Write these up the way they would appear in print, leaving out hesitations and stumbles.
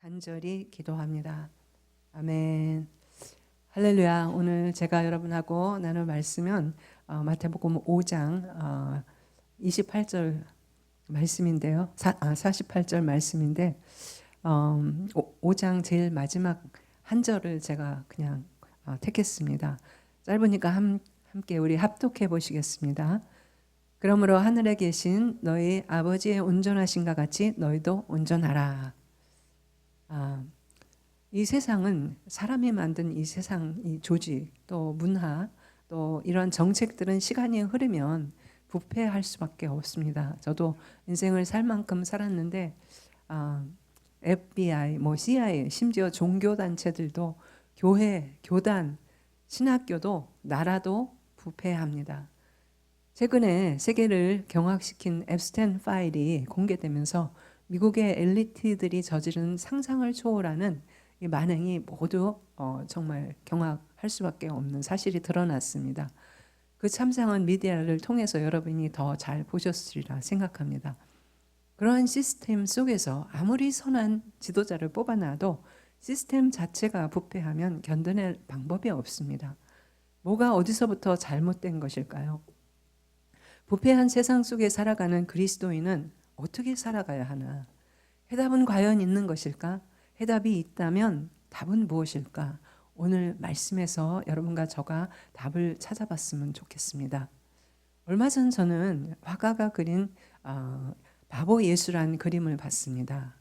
간절히 기도합니다. 아멘. 할렐루야. 오늘 제가 여러분하고 나눌 말씀은 마태복음 5장 28절 말씀인데요. 48절 말씀인데 5장 제일 마지막 한 절을 제가 그냥 택했습니다. 짧으니까 함께 우리 합독해 보시겠습니다. 그러므로 하늘에 계신 너희 아버지의 온전하신가 같이 너희도 온전하라. 이 세상은 사람이 만든 이 세상, 이 조직, 또 문화, 또 이런 정책들은 시간이 흐르면 부패할 수밖에 없습니다. 저도 인생을 살 만큼 살았는데 FBI, CIA, 심지어 종교 단체들도 교회, 교단, 신학교도 나라도 부패합니다. 최근에 세계를 경악시킨 앱스텐 파일이 공개되면서 미국의 엘리트들이 저지른 상상을 초월하는 이 만행이 모두 정말 경악할 수밖에 없는 사실이 드러났습니다. 그 참상은 미디어를 통해서 여러분이 더 잘 보셨으리라 생각합니다. 그러한 시스템 속에서 아무리 선한 지도자를 뽑아놔도 시스템 자체가 부패하면 견뎌낼 방법이 없습니다. 뭐가 어디서부터 잘못된 것일까요? 부패한 세상 속에 살아가는 그리스도인은 어떻게 살아가야 하나? 해답은 과연 있는 것일까? 해답이 있다면 답은 무엇일까? 오늘 말씀에서 여러분과 저가 답을 찾아봤으면 좋겠습니다. 얼마 전 저는 화가가 그린 바보 예수란 그림을 봤습니다.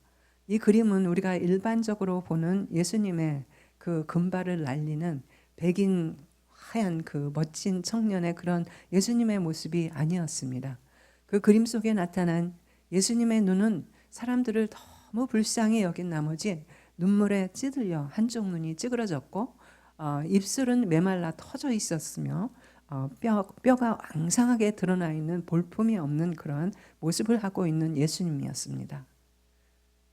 이 그림은 우리가 일반적으로 보는 예수님의 그 금발을 날리는 백인 하얀 그 멋진 청년의 그런 예수님의 모습이 아니었습니다. 그 그림 속에 나타난 예수님의 눈은 사람들을 너무 불쌍히 여긴 나머지 눈물에 찌들려 한쪽 눈이 찌그러졌고 입술은 메말라 터져 있었으며 뼈가 앙상하게 드러나 있는 볼품이 없는 그런 모습을 하고 있는 예수님이었습니다.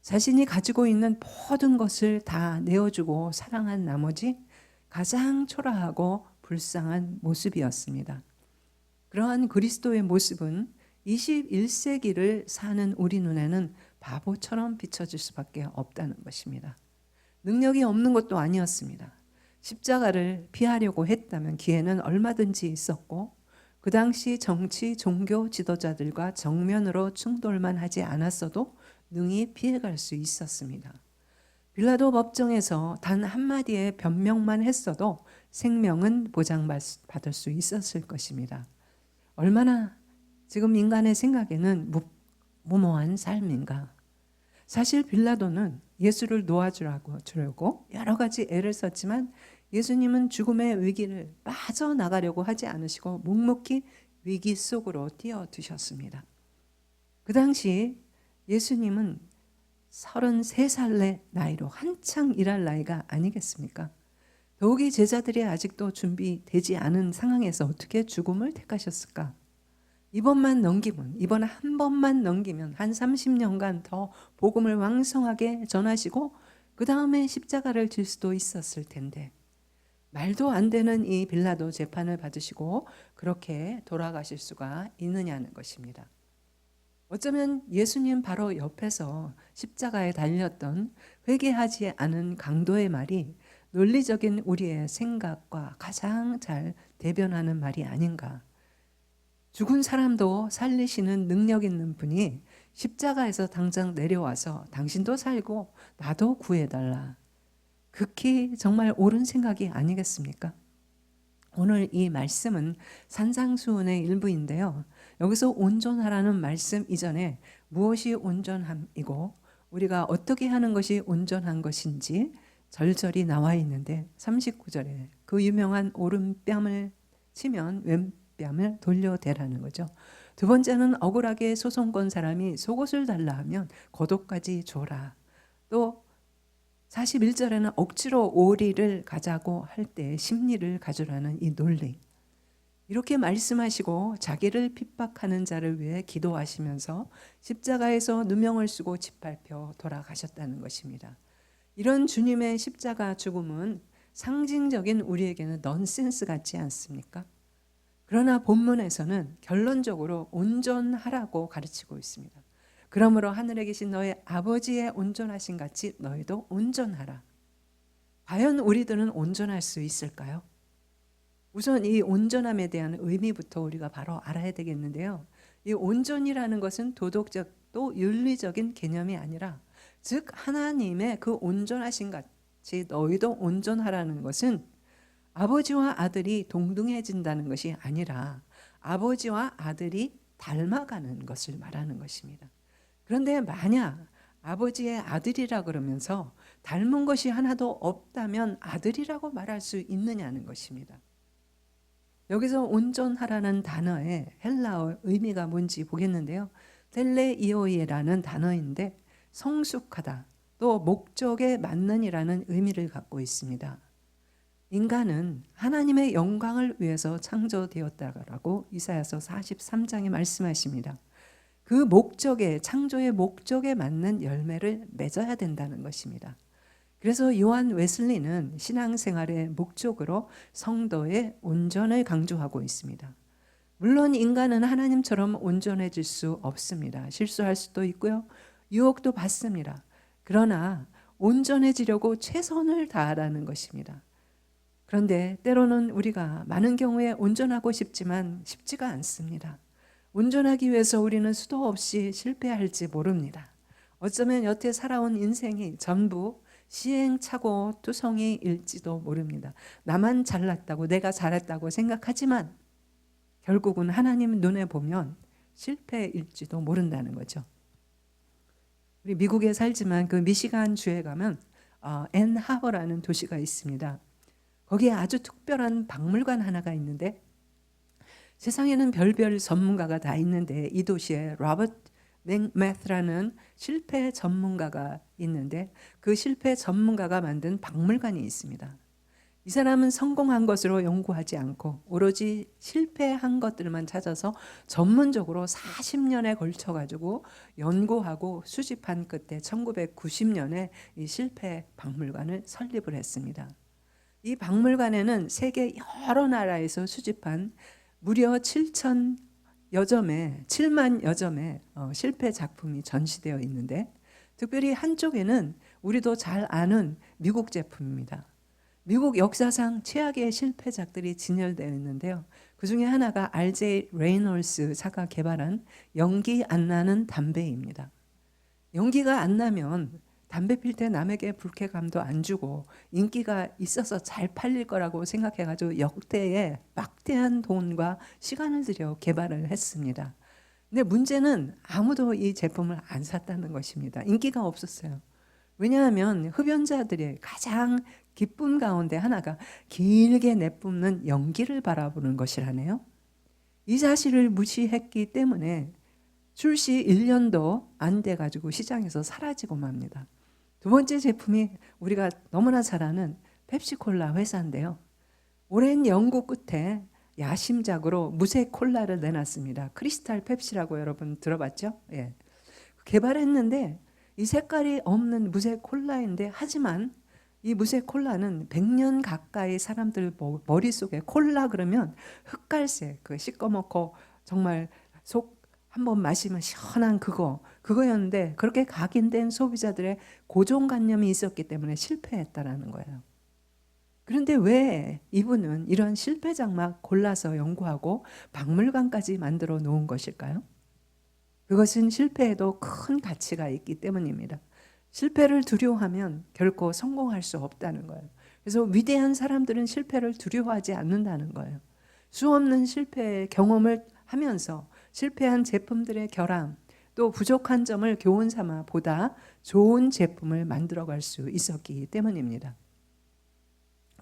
자신이 가지고 있는 모든 것을 다 내어주고 사랑한 나머지 가장 초라하고 불쌍한 모습이었습니다. 그러한 그리스도의 모습은 21세기를 사는 우리 눈에는 바보처럼 비춰질 수밖에 없다는 것입니다. 능력이 없는 것도 아니었습니다. 십자가를 피하려고 했다면 기회는 얼마든지 있었고 그 당시 정치, 종교 지도자들과 정면으로 충돌만 하지 않았어도 능히 피해갈 수 있었습니다. 빌라도 법정에서 단 한마디의 변명만 했어도 생명은 보장받을 수 있었을 것입니다. 얼마나 지금 인간의 생각에는 무모한 삶인가. 사실 빌라도는 예수를 놓아주려고 여러 가지 애를 썼지만 예수님은 죽음의 위기를 빠져나가려고 하지 않으시고 묵묵히 위기 속으로 뛰어드셨습니다. 그 당시 예수님은 33살의 나이로 한창 일할 나이가 아니겠습니까? 더욱이 제자들이 아직도 준비되지 않은 상황에서 어떻게 죽음을 택하셨을까? 이번 한 번만 넘기면 한 30년간 더 복음을 왕성하게 전하시고 그 다음에 십자가를 질 수도 있었을 텐데 말도 안 되는 이 빌라도 재판을 받으시고 그렇게 돌아가실 수가 있느냐는 것입니다. 어쩌면 예수님 바로 옆에서 십자가에 달렸던 회개하지 않은 강도의 말이 논리적인 우리의 생각과 가장 잘 대변하는 말이 아닌가. 죽은 사람도 살리시는 능력 있는 분이 십자가에서 당장 내려와서 당신도 살고 나도 구해달라. 극히 정말 옳은 생각이 아니겠습니까? 오늘 이 말씀은 산상수훈의 일부인데요. 여기서 온전하라는 말씀 이전에 무엇이 온전함이고 우리가 어떻게 하는 것이 온전한 것인지 절절히 나와 있는데 39절에 그 유명한 오른뺨을 치면 왼뺨을 돌려대라는 거죠. 두 번째는 억울하게 소송건 사람이 속옷을 달라 하면 겉옷까지 줘라. 또 41절에는 억지로 오리를 가자고 할 때 심리를 가져라는 이 논리. 이렇게 말씀하시고 자기를 핍박하는 자를 위해 기도하시면서 십자가에서 누명을 쓰고 짓밟혀 돌아가셨다는 것입니다. 이런 주님의 십자가 죽음은 상징적인 우리에게는 넌센스 같지 않습니까? 그러나 본문에서는 결론적으로 온전하라고 가르치고 있습니다. 그러므로 하늘에 계신 너의 아버지의 온전하신 같이 너희도 온전하라. 과연 우리들은 온전할 수 있을까요? 우선 이 온전함에 대한 의미부터 우리가 바로 알아야 되겠는데요. 이 온전이라는 것은 도덕적 또 윤리적인 개념이 아니라, 즉 하나님의 그 온전하신 같이 너희도 온전하라는 것은 아버지와 아들이 동등해진다는 것이 아니라 아버지와 아들이 닮아가는 것을 말하는 것입니다. 그런데 만약 아버지의 아들이라 그러면서 닮은 것이 하나도 없다면 아들이라고 말할 수 있느냐는 것입니다. 여기서 온전하라는 단어의 헬라어 의미가 뭔지 보겠는데요. 텔레이오이라는 단어인데 성숙하다, 또 목적에 맞는이라는 의미를 갖고 있습니다. 인간은 하나님의 영광을 위해서 창조되었다라고 이사야서 43장에 말씀하십니다. 그 목적에, 창조의 목적에 맞는 열매를 맺어야 된다는 것입니다. 그래서 요한 웨슬리는 신앙생활의 목적으로 성도의 온전을 강조하고 있습니다. 물론 인간은 하나님처럼 온전해질 수 없습니다. 실수할 수도 있고요. 유혹도 받습니다. 그러나 온전해지려고 최선을 다하라는 것입니다. 그런데 때로는 우리가 많은 경우에 온전하고 싶지만 쉽지가 않습니다. 온전하기 위해서 우리는 수도 없이 실패할지 모릅니다. 어쩌면 여태 살아온 인생이 전부 시행착오 투성이일지도 모릅니다. 나만 잘났다고, 내가 잘했다고 생각하지만 결국은 하나님 눈에 보면 실패일지도 모른다는 거죠. 우리 미국에 살지만 그 미시간 주에 가면 앤하버라는 도시가 있습니다. 거기에 아주 특별한 박물관 하나가 있는데, 세상에는 별별 전문가가 다 있는데 이 도시에 로버트 맥매스라는 실패 전문가가 있는데, 그 실패 전문가가 만든 박물관이 있습니다. 이 사람은 성공한 것으로 연구하지 않고 오로지 실패한 것들만 찾아서 전문적으로 40년에 걸쳐 가지고 연구하고 수집한 끝에 1990년에 이 실패 박물관을 설립을 했습니다. 이 박물관에는 세계 여러 나라에서 수집한 무려 7만 여점의 실패 작품이 전시되어 있는데, 특별히 한쪽에는 우리도 잘 아는 미국 제품입니다. 미국 역사상 최악의 실패작들이 진열되어 있는데요. 그 중에 하나가 R.J. 레이놀스사가 개발한 연기 안 나는 담배입니다. 연기가 안 나면 담배 필 때 남에게 불쾌감도 안 주고 인기가 있어서 잘 팔릴 거라고 생각해가지고 역대의 막대한 돈과 시간을 들여 개발을 했습니다. 근데 문제는 아무도 이 제품을 안 샀다는 것입니다. 인기가 없었어요. 왜냐하면 흡연자들의 가장 기쁨 가운데 하나가 길게 내뿜는 연기를 바라보는 것이라네요. 이 사실을 무시했기 때문에 출시 1년도 안 돼가지고 시장에서 사라지고 맙니다. 두 번째 제품이 우리가 너무나 잘 아는 펩시콜라 회사인데요. 오랜 연구 끝에 야심작으로 무색 콜라를 내놨습니다. 크리스탈 펩시라고 여러분 들어봤죠? 예. 개발했는데 이 색깔이 없는 무색 콜라인데, 하지만 이 무색 콜라는 100년 가까이 사람들 머릿속에 콜라 그러면 흑갈색, 그 시꺼멓고 정말 속 한번 마시면 시원한 그거였는데, 그렇게 각인된 소비자들의 고정관념이 있었기 때문에 실패했다라는 거예요. 그런데 왜 이분은 이런 실패작만 골라서 연구하고 박물관까지 만들어 놓은 것일까요? 그것은 실패에도 큰 가치가 있기 때문입니다. 실패를 두려워하면 결코 성공할 수 없다는 거예요. 그래서 위대한 사람들은 실패를 두려워하지 않는다는 거예요. 수없는 실패의 경험을 하면서 실패한 제품들의 결함, 또 부족한 점을 교훈 삼아 보다 좋은 제품을 만들어갈 수 있었기 때문입니다.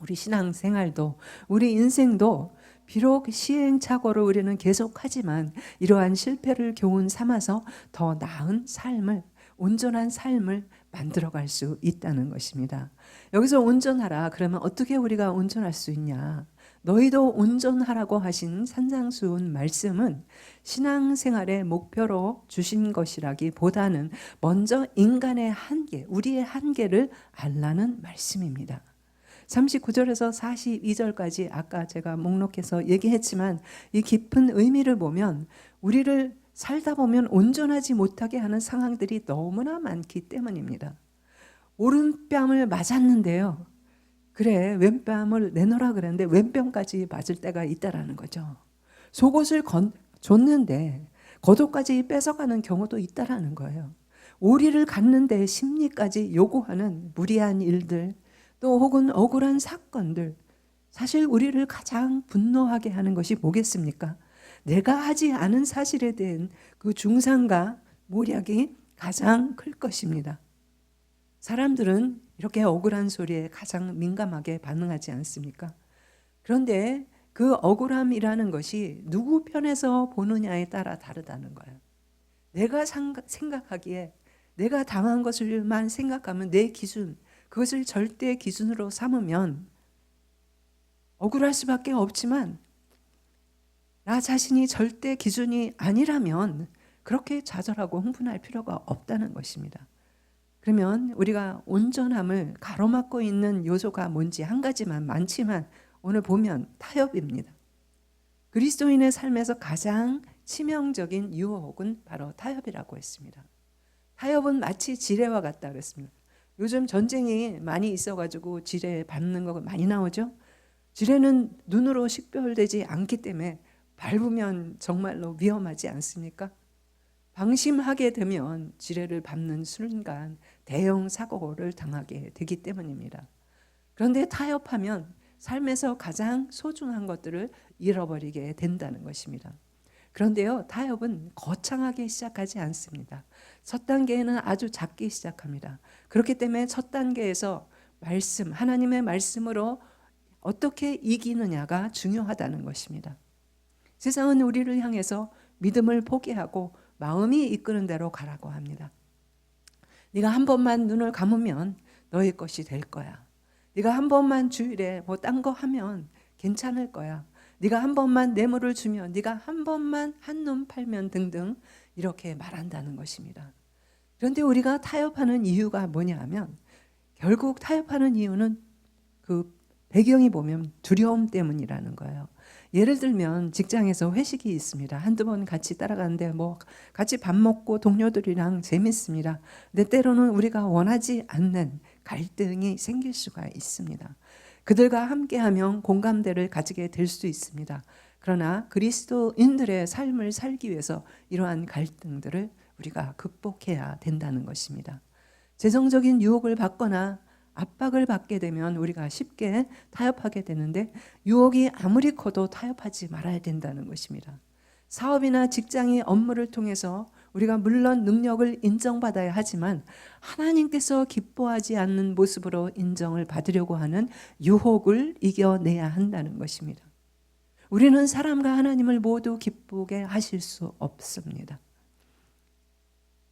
우리 신앙생활도, 우리 인생도 비록 시행착오를 우리는 계속하지만 이러한 실패를 교훈 삼아서 더 나은 삶을, 온전한 삶을 만들어갈 수 있다는 것입니다. 여기서 온전하라 그러면 어떻게 우리가 온전할 수 있냐? 너희도 온전하라고 하신 산상수훈 말씀은 신앙생활의 목표로 주신 것이라기보다는 먼저 인간의 한계, 우리의 한계를 알라는 말씀입니다. 39절에서 42절까지 아까 제가 목록해서 얘기했지만 이 깊은 의미를 보면 우리를 살다 보면 온전하지 못하게 하는 상황들이 너무나 많기 때문입니다. 오른뺨을 맞았는데요. 그래, 왼뺨을 내놓으라 그랬는데 왼뺨까지 맞을 때가 있다라는 거죠. 속옷을 줬는데 겉옷까지 뺏어가는 경우도 있다라는 거예요. 오리를 갖는데 심리까지 요구하는 무리한 일들, 또 혹은 억울한 사건들, 사실 우리를 가장 분노하게 하는 것이 뭐겠습니까? 내가 하지 않은 사실에 대한 그 중상과 모략이 가장 클 것입니다. 사람들은 이렇게 억울한 소리에 가장 민감하게 반응하지 않습니까? 그런데 그 억울함이라는 것이 누구 편에서 보느냐에 따라 다르다는 거예요. 내가 생각하기에 내가 당한 것을만 생각하면 내 기준, 그것을 절대 기준으로 삼으면 억울할 수밖에 없지만 나 자신이 절대 기준이 아니라면 그렇게 좌절하고 흥분할 필요가 없다는 것입니다. 그러면 우리가 온전함을 가로막고 있는 요소가 뭔지 한 가지만 많지만 오늘 보면 타협입니다. 그리스도인의 삶에서 가장 치명적인 유혹은 바로 타협이라고 했습니다. 타협은 마치 지뢰와 같다 그랬습니다. 요즘 전쟁이 많이 있어가지고 지뢰 밟는 거 많이 나오죠. 지뢰는 눈으로 식별되지 않기 때문에 밟으면 정말로 위험하지 않습니까? 방심하게 되면 지뢰를 밟는 순간 대형 사고를 당하게 되기 때문입니다. 그런데 타협하면 삶에서 가장 소중한 것들을 잃어버리게 된다는 것입니다. 그런데요, 타협은 거창하게 시작하지 않습니다. 첫 단계에는 아주 작게 시작합니다. 그렇기 때문에 첫 단계에서 하나님의 말씀으로 어떻게 이기느냐가 중요하다는 것입니다. 세상은 우리를 향해서 믿음을 포기하고 마음이 이끄는 대로 가라고 합니다. 네가 한 번만 눈을 감으면 너의 것이 될 거야. 네가 한 번만 주일에 뭐 딴 거 하면 괜찮을 거야. 네가 한 번만 뇌물을 주면, 네가 한 번만 한눈 팔면 등등 이렇게 말한다는 것입니다. 그런데 우리가 타협하는 이유가 뭐냐 하면 결국 타협하는 이유는 그 배경이 보면 두려움 때문이라는 거예요. 예를 들면 직장에서 회식이 있습니다. 한두 번 같이 따라가는데 뭐 같이 밥 먹고 동료들이랑 재밌습니다. 근데 때로는 우리가 원하지 않는 갈등이 생길 수가 있습니다. 그들과 함께하면 공감대를 가지게 될 수 있습니다. 그러나 그리스도인들의 삶을 살기 위해서 이러한 갈등들을 우리가 극복해야 된다는 것입니다. 재정적인 유혹을 받거나 압박을 받게 되면 우리가 쉽게 타협하게 되는데 유혹이 아무리 커도 타협하지 말아야 된다는 것입니다. 사업이나 직장의 업무를 통해서 우리가 물론 능력을 인정받아야 하지만 하나님께서 기뻐하지 않는 모습으로 인정을 받으려고 하는 유혹을 이겨내야 한다는 것입니다. 우리는 사람과 하나님을 모두 기쁘게 하실 수 없습니다.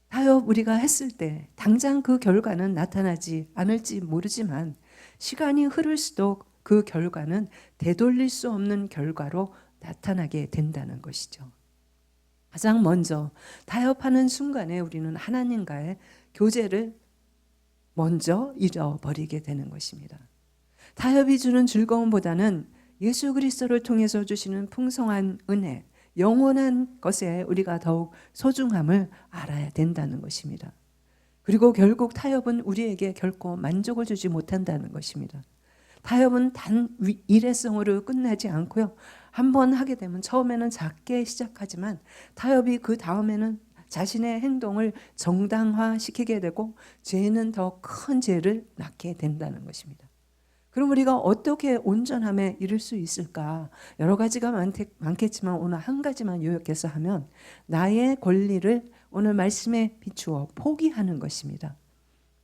타협 우리가 했을 때 당장 그 결과는 나타나지 않을지 모르지만 시간이 흐를수록 그 결과는 되돌릴 수 없는 결과로 나타나게 된다는 것이죠. 가장 먼저 타협하는 순간에 우리는 하나님과의 교제를 먼저 잃어버리게 되는 것입니다. 타협이 주는 즐거움보다는 예수 그리스도를 통해서 주시는 풍성한 은혜, 영원한 것에 우리가 더욱 소중함을 알아야 된다는 것입니다. 그리고 결국 타협은 우리에게 결코 만족을 주지 못한다는 것입니다. 타협은 단 일회성으로 끝나지 않고요. 한번 하게 되면 처음에는 작게 시작하지만 타협이 그 다음에는 자신의 행동을 정당화시키게 되고 죄는 더 큰 죄를 낳게 된다는 것입니다. 그럼 우리가 어떻게 온전함에 이를 수 있을까? 여러 가지가 많겠지만 오늘 한 가지만 요약해서 하면 나의 권리를 오늘 말씀에 비추어 포기하는 것입니다.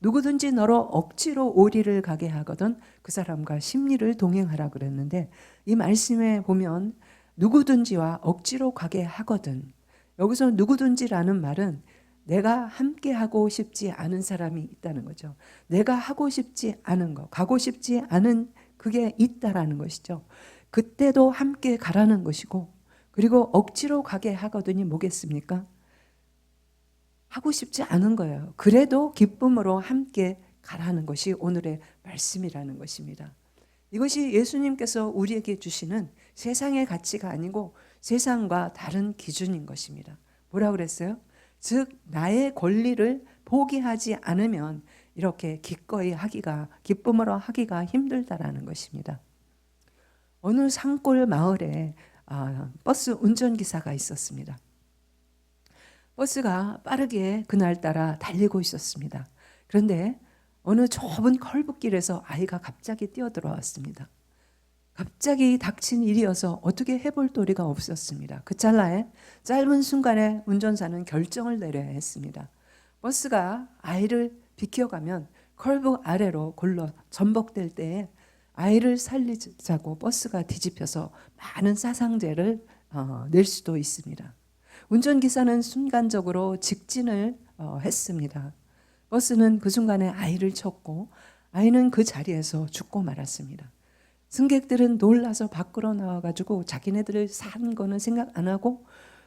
누구든지 너로 억지로 오리를 가게 하거든 그 사람과 심리를 동행하라 그랬는데 이 말씀에 보면 누구든지와 억지로 가게 하거든, 여기서 누구든지라는 말은 내가 함께 하고 싶지 않은 사람이 있다는 거죠. 내가 하고 싶지 않은 거, 가고 싶지 않은 그게 있다라는 것이죠. 그때도 함께 가라는 것이고, 그리고 억지로 가게 하거든이 뭐겠습니까? 하고 싶지 않은 거예요. 그래도 기쁨으로 함께 가라는 것이 오늘의 말씀이라는 것입니다. 이것이 예수님께서 우리에게 주시는 세상의 가치가 아니고 세상과 다른 기준인 것입니다. 뭐라 그랬어요? 즉 나의 권리를 포기하지 않으면 이렇게 기꺼이 하기가, 기쁨으로 하기가 힘들다라는 것입니다. 어느 산골 마을에 버스 운전기사가 있었습니다. 버스가 빠르게 그날따라 달리고 있었습니다. 그런데 어느 좁은 컬브길에서 아이가 갑자기 뛰어들어왔습니다. 갑자기 닥친 일이어서 어떻게 해볼 도리가 없었습니다. 그 찰나에 짧은 순간에 운전사는 결정을 내려야 했습니다. 버스가 아이를 비켜가면 컬브 아래로 굴러 전복될 때에 아이를 살리자고 버스가 뒤집혀서 많은 사상자를 낼 수도 있습니다. 운전기사는 순간적으로 직진을 했습니다. 버스는 그 순간에 아이를 쳤고 아이는 그 자리에서 죽고 말았습니다. 승객들은 놀라서 밖으로 나와가지고 자기네들을 산 거는 생각 안 하고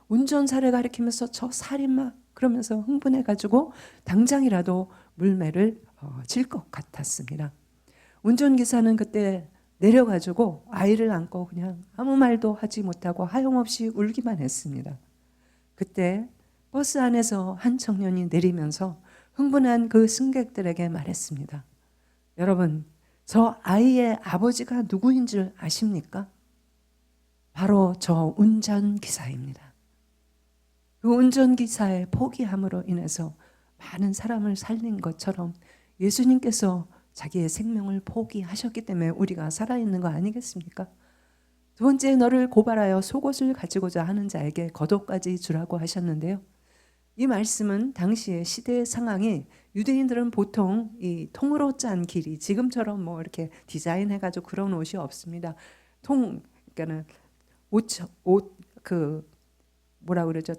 운전사를 가리키면서 저 살인마 그러면서 흥분해가지고 당장이라도 물매를 칠 것 같았습니다. 운전기사는 그때 내려가지고 아이를 안고 그냥 아무 말도 하지 못하고 하염없이 울기만 했습니다. 그때 버스 안에서 한 청년이 내리면서 흥분한 그 승객들에게 말했습니다. 여러분, 저 아이의 아버지가 누구인 줄 아십니까? 바로 저 운전기사입니다. 그 운전기사의 포기함으로 인해서 많은 사람을 살린 것처럼 예수님께서 자기의 생명을 포기하셨기 때문에 우리가 살아있는 거 아니겠습니까? 두 번째, 너를 고발하여 속옷을 가지고자 하는 자에게 겉옷까지 주라고 하셨는데요. 이 말씀은 당시의 시대의 상황이 유대인들은 보통 이 통으로 짠 길이 지금처럼 뭐 이렇게 디자인해가지고 그런 옷이 없습니다. 그러니까는 옷 뭐라 그러죠?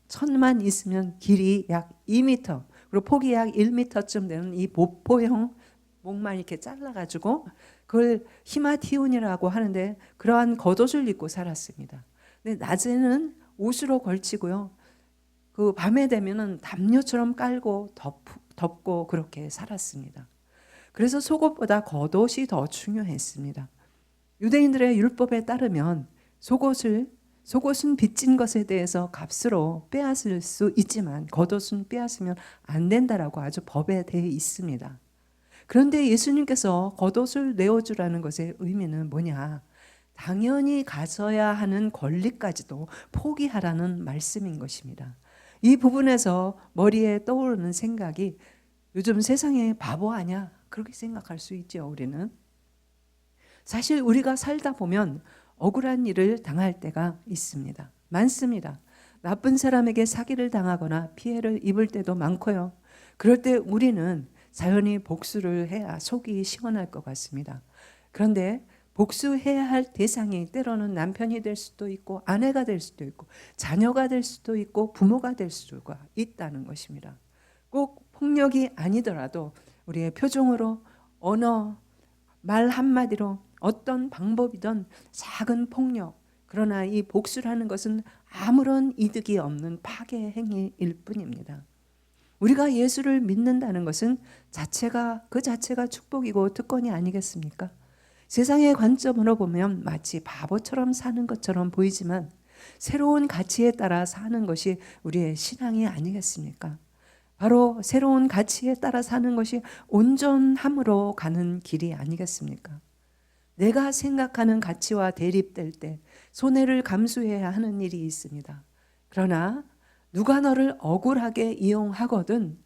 천만 있으면 길이 약 2m 그리고 폭이 약 1m쯤 되는 이 보포형 목만 이렇게 잘라가지고 그걸 히마티온이라고 하는데 그러한 겉옷을 입고 살았습니다. 근데 낮에는 옷으로 걸치고요. 그 밤에 되면은 담요처럼 깔고 덮고 그렇게 살았습니다. 그래서 속옷보다 겉옷이 더 중요했습니다. 유대인들의 율법에 따르면 속옷은 빚진 것에 대해서 값으로 빼앗을 수 있지만 겉옷은 빼앗으면 안 된다라고 아주 법에 되어 있습니다. 그런데 예수님께서 겉옷을 내어주라는 것의 의미는 뭐냐? 당연히 가져야 하는 권리까지도 포기하라는 말씀인 것입니다. 이 부분에서 머리에 떠오르는 생각이 요즘 세상에 바보 아냐? 그렇게 생각할 수 있죠, 우리는. 사실 우리가 살다 보면 억울한 일을 당할 때가 있습니다. 많습니다. 나쁜 사람에게 사기를 당하거나 피해를 입을 때도 많고요. 그럴 때 우리는 자연히 복수를 해야 속이 시원할 것 같습니다. 그런데 복수해야 할 대상이 때로는 남편이 될 수도 있고 아내가 될 수도 있고 자녀가 될 수도 있고 부모가 될 수가 있다는 것입니다. 꼭 폭력이 아니더라도 우리의 표정으로 언어, 말 한마디로 어떤 방법이든 작은 폭력, 그러나 이 복수라는 것은 아무런 이득이 없는 파괴 행위일 뿐입니다. 우리가 예수를 믿는다는 것은 그 자체가 축복이고 특권이 아니겠습니까? 세상의 관점으로 보면 마치 바보처럼 사는 것처럼 보이지만 새로운 가치에 따라 사는 것이 우리의 신앙이 아니겠습니까? 바로 새로운 가치에 따라 사는 것이 온전함으로 가는 길이 아니겠습니까? 내가 생각하는 가치와 대립될 때 손해를 감수해야 하는 일이 있습니다. 그러나 누가 너를 억울하게 이용하거든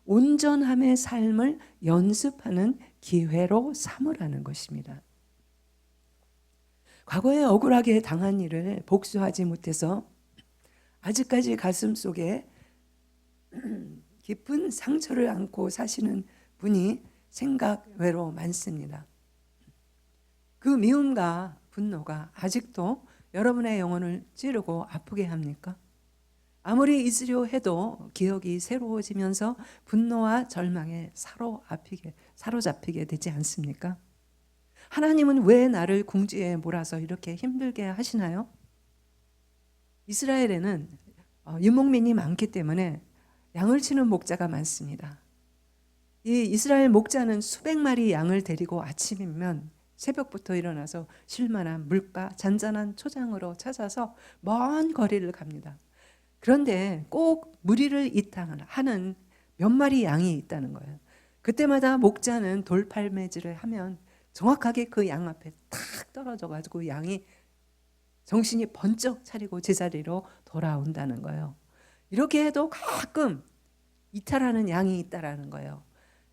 온전함의 삶을 연습하는 기회로 삼으라는 것입니다. 과거에 억울하게 당한 일을 복수하지 못해서 아직까지 가슴 속에 깊은 상처를 안고 사시는 분이 생각 외로 많습니다. 그 미움과 분노가 아직도 여러분의 영혼을 찌르고 아프게 합니까? 아무리 잊으려 해도 기억이 새로워지면서 분노와 절망에 사로잡히게 되지 않습니까? 하나님은 왜 나를 궁지에 몰아서 이렇게 힘들게 하시나요? 이스라엘에는 유목민이 많기 때문에 양을 치는 목자가 많습니다. 이 이스라엘 목자는 수백 마리 양을 데리고 아침이면 새벽부터 일어나서 쉴만한 물가 잔잔한 초장으로 찾아서 먼 거리를 갑니다. 그런데 꼭 무리를 이탈하는 몇 마리 양이 있다는 거예요. 그때마다 목자는 돌팔매질을 하면 정확하게 그 양 앞에 탁 떨어져 가지고 양이 정신이 번쩍 차리고 제자리로 돌아온다는 거예요. 이렇게 해도 가끔 이탈하는 양이 있다라는 거예요.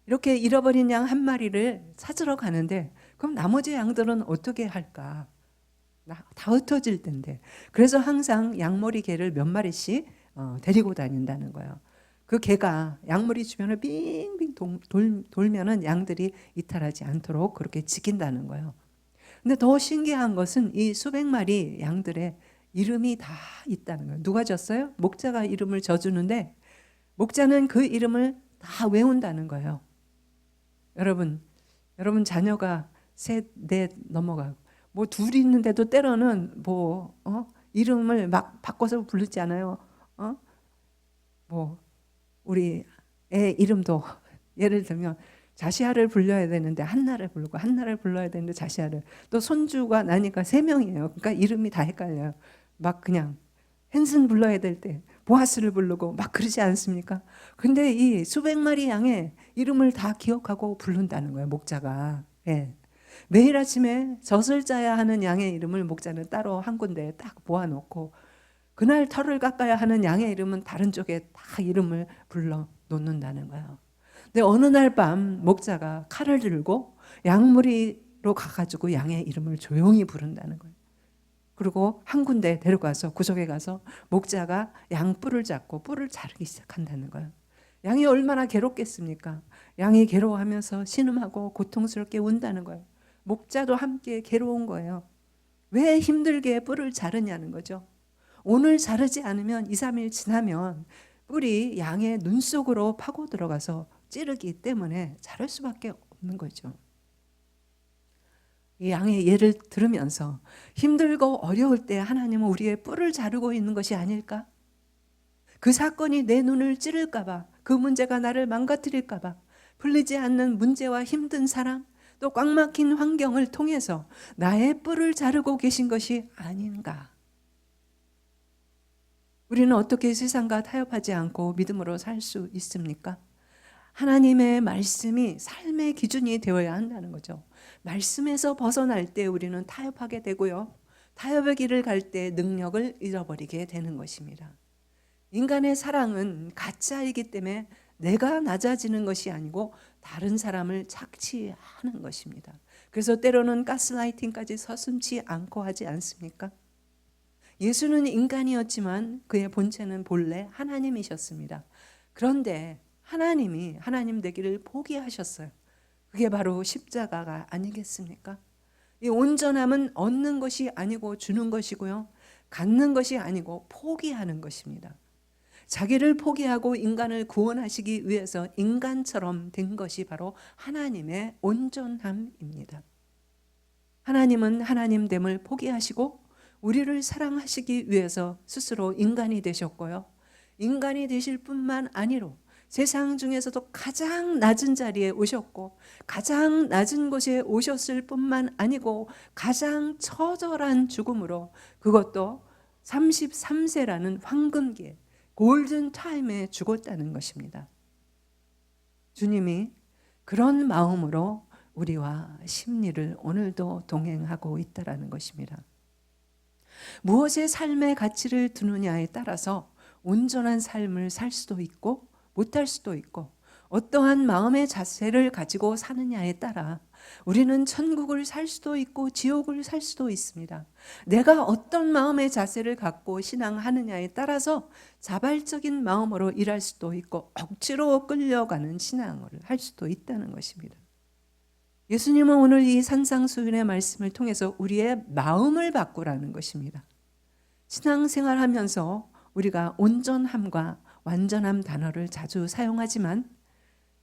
이렇게 잃어버린 양 한 마리를 찾으러 가는데 그럼 나머지 양들은 어떻게 할까? 다 흩어질 텐데. 그래서 항상 양머리 개를 몇 마리씩 데리고 다닌다는 거예요. 그 개가 양머리 주변을 빙빙 돌면은 양들이 이탈하지 않도록 그렇게 지킨다는 거예요. 근데 더 신기한 것은 이 수백 마리 양들의 이름이 다 있다는 거예요. 누가 졌어요? 목자가 이름을 져주는데 목자는 그 이름을 다 외운다는 거예요. 여러분 자녀가 셋, 넷 넘어가고 뭐 둘이 있는데도 때로는 이름을 막 바꿔서 부르지 않아요. 뭐 우리 애 이름도 예를 들면 자시아를 불러야 되는데 한나를 부르고 한나를 불러야 되는데 자시아를, 또 손주가 나니까 3명이에요. 그러니까 이름이 다 헷갈려요. 막 그냥 헨슨 불러야 될 때 보아스를 부르고 막 그러지 않습니까? 근데 이 수백 마리 양의 이름을 다 기억하고 부른다는 거예요, 목자가. 예. 매일 아침에 젖을 짜야 하는 양의 이름을 목자는 따로 한 군데에 딱 모아놓고 그날 털을 깎아야 하는 양의 이름은 다른 쪽에 다 이름을 불러 놓는다는 거예요. 근데 어느 날 밤 목자가 칼을 들고 양무리로 가가지고 양의 이름을 조용히 부른다는 거예요. 그리고 한 군데 데려가서 구석에 가서 목자가 양 뿔을 잡고 뿔을 자르기 시작한다는 거예요. 양이 얼마나 괴롭겠습니까? 양이 괴로워하면서 신음하고 고통스럽게 운다는 거예요. 목자도 함께 괴로운 거예요. 왜 힘들게 뿔을 자르냐는 거죠. 오늘 자르지 않으면 2, 3일 지나면 뿔이 양의 눈 속으로 파고 들어가서 찌르기 때문에 자를 수밖에 없는 거죠. 이 양의 예를 들으면서 힘들고 어려울 때 하나님은 우리의 뿔을 자르고 있는 것이 아닐까? 그 사건이 내 눈을 찌를까 봐, 그 문제가 나를 망가뜨릴까 봐, 풀리지 않는 문제와 힘든 사람, 또 꽉 막힌 환경을 통해서 나의 뿔을 자르고 계신 것이 아닌가? 우리는 어떻게 세상과 타협하지 않고 믿음으로 살 수 있습니까? 하나님의 말씀이 삶의 기준이 되어야 한다는 거죠. 말씀에서 벗어날 때 우리는 타협하게 되고요. 타협의 길을 갈 때 능력을 잃어버리게 되는 것입니다. 인간의 사랑은 가짜이기 때문에 내가 낮아지는 것이 아니고 다른 사람을 착취하는 것입니다. 그래서 때로는 가스라이팅까지 서슴지 않고 하지 않습니까? 예수는 인간이었지만 그의 본체는 본래 하나님이셨습니다. 그런데 하나님이 하나님 되기를 포기하셨어요. 그게 바로 십자가가 아니겠습니까? 이 온전함은 얻는 것이 아니고 주는 것이고요. 갖는 것이 아니고 포기하는 것입니다. 자기를 포기하고 인간을 구원하시기 위해서 인간처럼 된 것이 바로 하나님의 온전함입니다. 하나님은 하나님됨을 포기하시고 우리를 사랑하시기 위해서 스스로 인간이 되셨고요. 인간이 되실 뿐만 아니로 세상 중에서도 가장 낮은 자리에 오셨고 가장 낮은 곳에 오셨을 뿐만 아니고 가장 처절한 죽음으로, 그것도 33세라는 황금기에 골든 타임에 죽었다는 것입니다. 주님이 그런 마음으로 우리와 심리를 오늘도 동행하고 있다라는 것입니다. 무엇의 삶의 가치를 두느냐에 따라서 온전한 삶을 살 수도 있고 못할 수도 있고, 어떠한 마음의 자세를 가지고 사느냐에 따라 우리는 천국을 살 수도 있고 지옥을 살 수도 있습니다. 내가 어떤 마음의 자세를 갖고 신앙하느냐에 따라서 자발적인 마음으로 일할 수도 있고 억지로 끌려가는 신앙을 할 수도 있다는 것입니다. 예수님은 오늘 이 산상수훈의 말씀을 통해서 우리의 마음을 바꾸라는 것입니다. 신앙생활하면서 우리가 온전함과 완전함 단어를 자주 사용하지만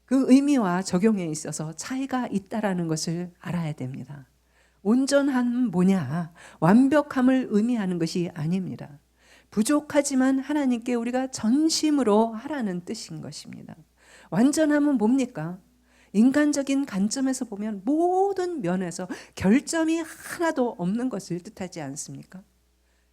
그 의미와 적용에 있어서 차이가 있다라는 것을 알아야 됩니다. 온전함은 뭐냐? 완벽함을 의미하는 것이 아닙니다. 부족하지만 하나님께 우리가 전심으로 하라는 뜻인 것입니다. 완전함은 뭡니까? 인간적인 관점에서 보면 모든 면에서 결점이 하나도 없는 것을 뜻하지 않습니까?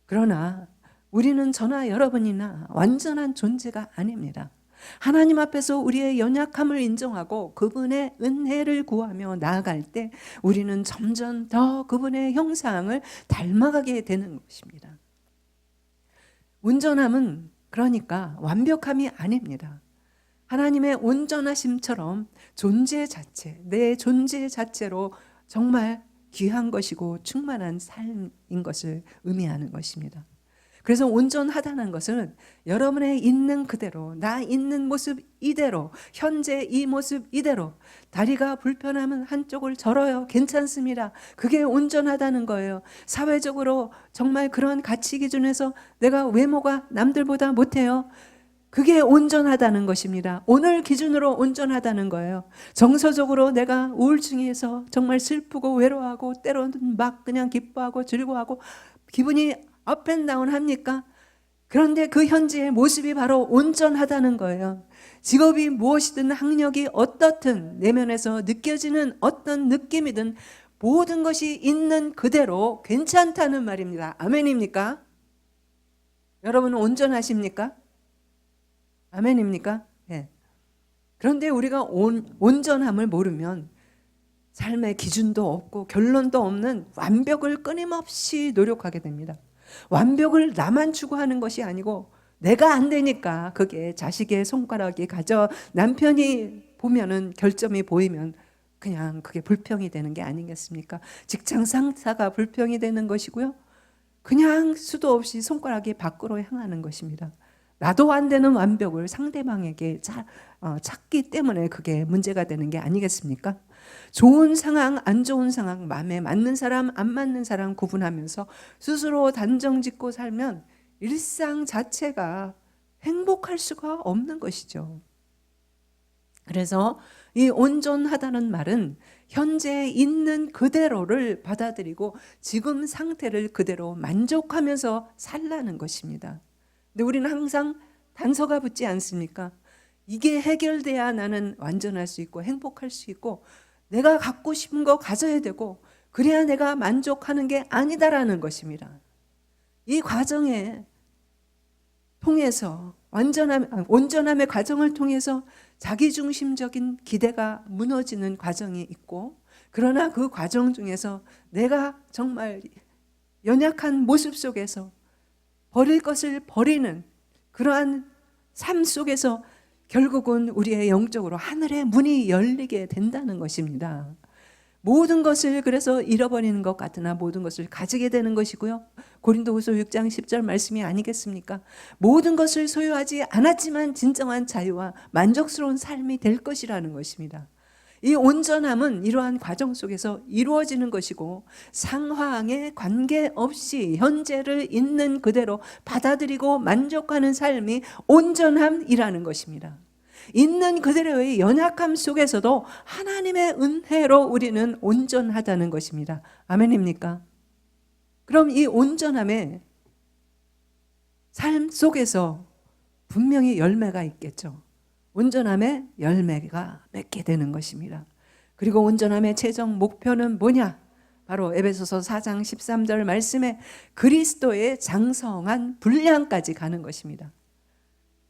그러나 우리는 저나 여러분이나 완전한 존재가 아닙니다. 하나님 앞에서 우리의 연약함을 인정하고 그분의 은혜를 구하며 나아갈 때 우리는 점점 더 그분의 형상을 닮아가게 되는 것입니다. 온전함은 그러니까 완벽함이 아닙니다. 하나님의 온전하심처럼 존재 자체, 내 존재 자체로 정말 귀한 것이고 충만한 삶인 것을 의미하는 것입니다. 그래서 온전하다는 것은 여러분의 있는 그대로, 나 있는 모습 이대로, 현재 이 모습 이대로, 다리가 불편하면 한쪽을 절어요. 괜찮습니다. 그게 온전하다는 거예요. 사회적으로 정말 그런 가치 기준에서 내가 외모가 남들보다 못해요. 그게 온전하다는 것입니다. 오늘 기준으로 온전하다는 거예요. 정서적으로 내가 우울증에서 정말 슬프고 외로워하고 때로는 막 그냥 기뻐하고 즐거워하고 기분이 업앤다운 합니까? 그런데 그 현재의 모습이 바로 온전하다는 거예요. 직업이 무엇이든 학력이 어떻든 내면에서 느껴지는 어떤 느낌이든 모든 것이 있는 그대로 괜찮다는 말입니다. 아멘입니까? 여러분은 온전하십니까? 아멘입니까? 네. 그런데 우리가 온전함을 모르면 삶의 기준도 없고 결론도 없는 완벽을 끊임없이 노력하게 됩니다. 완벽을 나만 추구하는 것이 아니고 내가 안 되니까 그게 자식의 손가락이 가져 남편이 보면은 결점이 보이면 그냥 그게 불평이 되는 게 아니겠습니까? 직장 상사가 불평이 되는 것이고요. 그냥 수도 없이 손가락이 밖으로 향하는 것입니다. 나도 안 되는 완벽을 상대방에게 찾기 때문에 그게 문제가 되는 게 아니겠습니까? 좋은 상황, 안 좋은 상황, 마음에 맞는 사람, 안 맞는 사람 구분하면서 스스로 단정 짓고 살면 일상 자체가 행복할 수가 없는 것이죠. 그래서 이 온전하다는 말은 현재 있는 그대로를 받아들이고 지금 상태를 그대로 만족하면서 살라는 것입니다. 근데 우리는 항상 단서가 붙지 않습니까? 이게 해결돼야 나는 완전할 수 있고 행복할 수 있고 내가 갖고 싶은 거 가져야 되고 그래야 내가 만족하는 게 아니다라는 것입니다. 이 과정에 통해서 온전함의 과정을 통해서 자기중심적인 기대가 무너지는 과정이 있고 그러나 그 과정 중에서 내가 정말 연약한 모습 속에서 버릴 것을 버리는 그러한 삶 속에서 결국은 우리의 영적으로 하늘의 문이 열리게 된다는 것입니다. 모든 것을 그래서 잃어버리는 것 같으나 모든 것을 가지게 되는 것이고요. 고린도후서 6장 10절 말씀이 아니겠습니까? 모든 것을 소유하지 않았지만 진정한 자유와 만족스러운 삶이 될 것이라는 것입니다. 이 온전함은 이러한 과정 속에서 이루어지는 것이고 상황에 관계없이 현재를 있는 그대로 받아들이고 만족하는 삶이 온전함이라는 것입니다. 있는 그대로의 연약함 속에서도 하나님의 은혜로 우리는 온전하다는 것입니다. 아멘입니까? 그럼 이 온전함의 삶 속에서 분명히 열매가 있겠죠. 온전함의 열매가 맺게 되는 것입니다. 그리고 온전함의 최종 목표는 뭐냐? 바로 에베소서 4장 13절 말씀에 그리스도의 장성한 분량까지 가는 것입니다.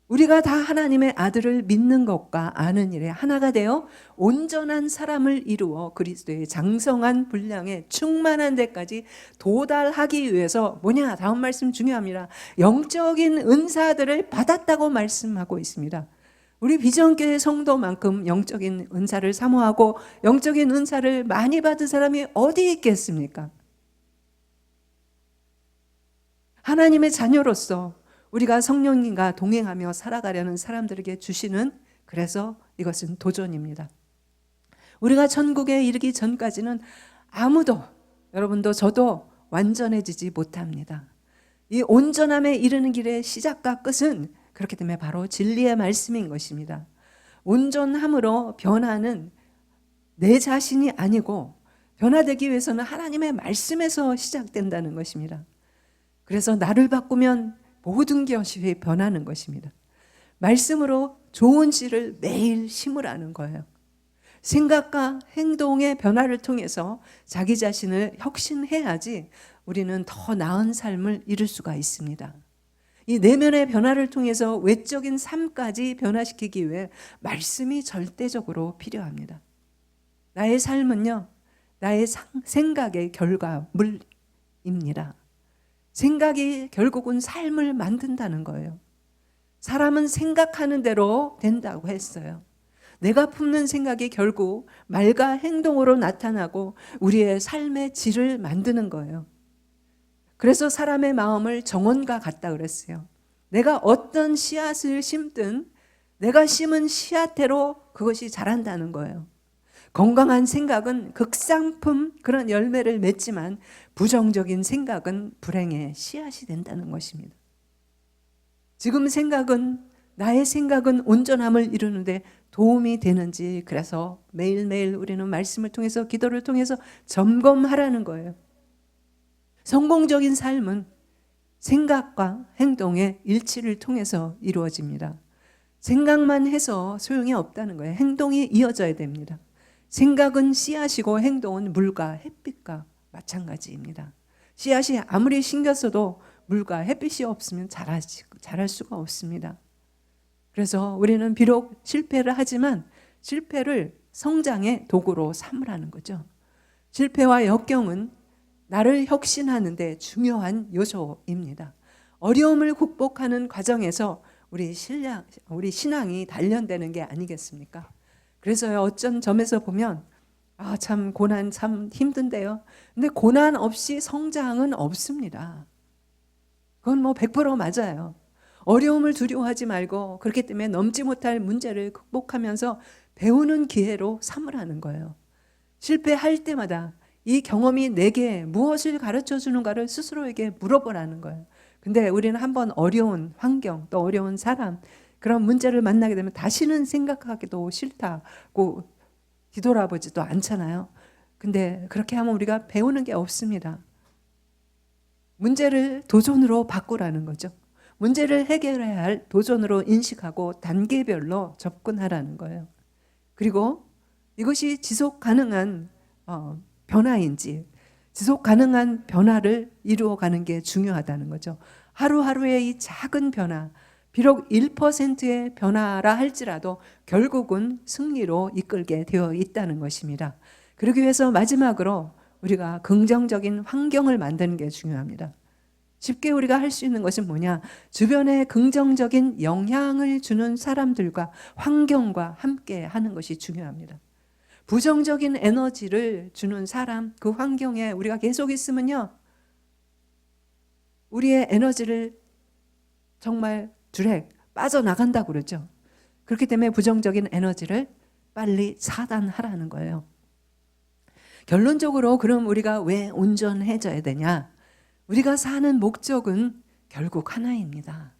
우리가 다 하나님의 아들을 믿는 것과 아는 일에 하나가 되어 온전한 사람을 이루어 그리스도의 장성한 분량에 충만한 데까지 도달하기 위해서 뭐냐? 다음 말씀 중요합니다. 영적인 은사들을 받았다고 말씀하고 있습니다. 우리 비전교회 성도만큼 영적인 은사를 사모하고 영적인 은사를 많이 받은 사람이 어디 있겠습니까? 하나님의 자녀로서 우리가 성령님과 동행하며 살아가려는 사람들에게 주시는 그래서 이것은 도전입니다. 우리가 천국에 이르기 전까지는 아무도 여러분도 저도 완전해지지 못합니다. 이 온전함에 이르는 길의 시작과 끝은 그렇기 때문에 바로 진리의 말씀인 것입니다. 온전함으로 변화는 내 자신이 아니고 변화되기 위해서는 하나님의 말씀에서 시작된다는 것입니다. 그래서 나를 바꾸면 모든 것이 변하는 것입니다. 말씀으로 좋은 씨를 매일 심으라는 거예요. 생각과 행동의 변화를 통해서 자기 자신을 혁신해야지 우리는 더 나은 삶을 이룰 수가 있습니다. 이 내면의 변화를 통해서 외적인 삶까지 변화시키기 위해 말씀이 절대적으로 필요합니다. 나의 삶은요, 나의 생각의 결과물입니다. 생각이 결국은 삶을 만든다는 거예요. 사람은 생각하는 대로 된다고 했어요. 내가 품는 생각이 결국 말과 행동으로 나타나고 우리의 삶의 질을 만드는 거예요. 그래서 사람의 마음을 정원과 같다 그랬어요. 내가 어떤 씨앗을 심든 내가 심은 씨앗대로 그것이 자란다는 거예요. 건강한 생각은 극상품 그런 열매를 맺지만 부정적인 생각은 불행의 씨앗이 된다는 것입니다. 지금 나의 생각은 온전함을 이루는데 도움이 되는지, 그래서 매일매일 우리는 말씀을 통해서 기도를 통해서 점검하라는 거예요. 성공적인 삶은 생각과 행동의 일치를 통해서 이루어집니다. 생각만 해서 소용이 없다는 거예요. 행동이 이어져야 됩니다. 생각은 씨앗이고 행동은 물과 햇빛과 마찬가지입니다. 씨앗이 아무리 심겼어도 물과 햇빛이 없으면 자랄 수가 없습니다. 그래서 우리는 비록 실패를 하지만 실패를 성장의 도구로 삼으라는 거죠. 실패와 역경은 나를 혁신하는 데 중요한 요소입니다. 어려움을 극복하는 과정에서 우리 신앙이 단련되는 게 아니겠습니까? 그래서 어쩐 점에서 보면 참 고난 참 힘든데요. 근데 고난 없이 성장은 없습니다. 그건 100% 맞아요. 어려움을 두려워하지 말고 그렇기 때문에 넘지 못할 문제를 극복하면서 배우는 기회로 삼으라는 거예요. 실패할 때마다 이 경험이 내게 무엇을 가르쳐 주는가를 스스로에게 물어보라는 거예요. 근데 우리는 한번 어려운 환경 또 어려운 사람 그런 문제를 만나게 되면 다시는 생각하기도 싫다고 뒤돌아보지도 않잖아요. 근데 그렇게 하면 우리가 배우는 게 없습니다. 문제를 도전으로 바꾸라는 거죠. 문제를 해결해야 할 도전으로 인식하고 단계별로 접근하라는 거예요. 그리고 이것이 지속 가능한 변화인지 지속 가능한 변화를 이루어가는 게 중요하다는 거죠. 하루하루의 이 작은 변화, 비록 1%의 변화라 할지라도 결국은 승리로 이끌게 되어 있다는 것입니다. 그러기 위해서 마지막으로 우리가 긍정적인 환경을 만드는 게 중요합니다. 쉽게 우리가 할 수 있는 것은 뭐냐? 주변에 긍정적인 영향을 주는 사람들과 환경과 함께 하는 것이 중요합니다. 부정적인 에너지를 주는 사람, 그 환경에 우리가 계속 있으면요, 우리의 에너지를 정말 빠져나간다고 그러죠. 그렇기 때문에 부정적인 에너지를 빨리 차단하라는 거예요. 결론적으로 그럼 우리가 왜 온전해져야 되냐? 우리가 사는 목적은 결국 하나입니다.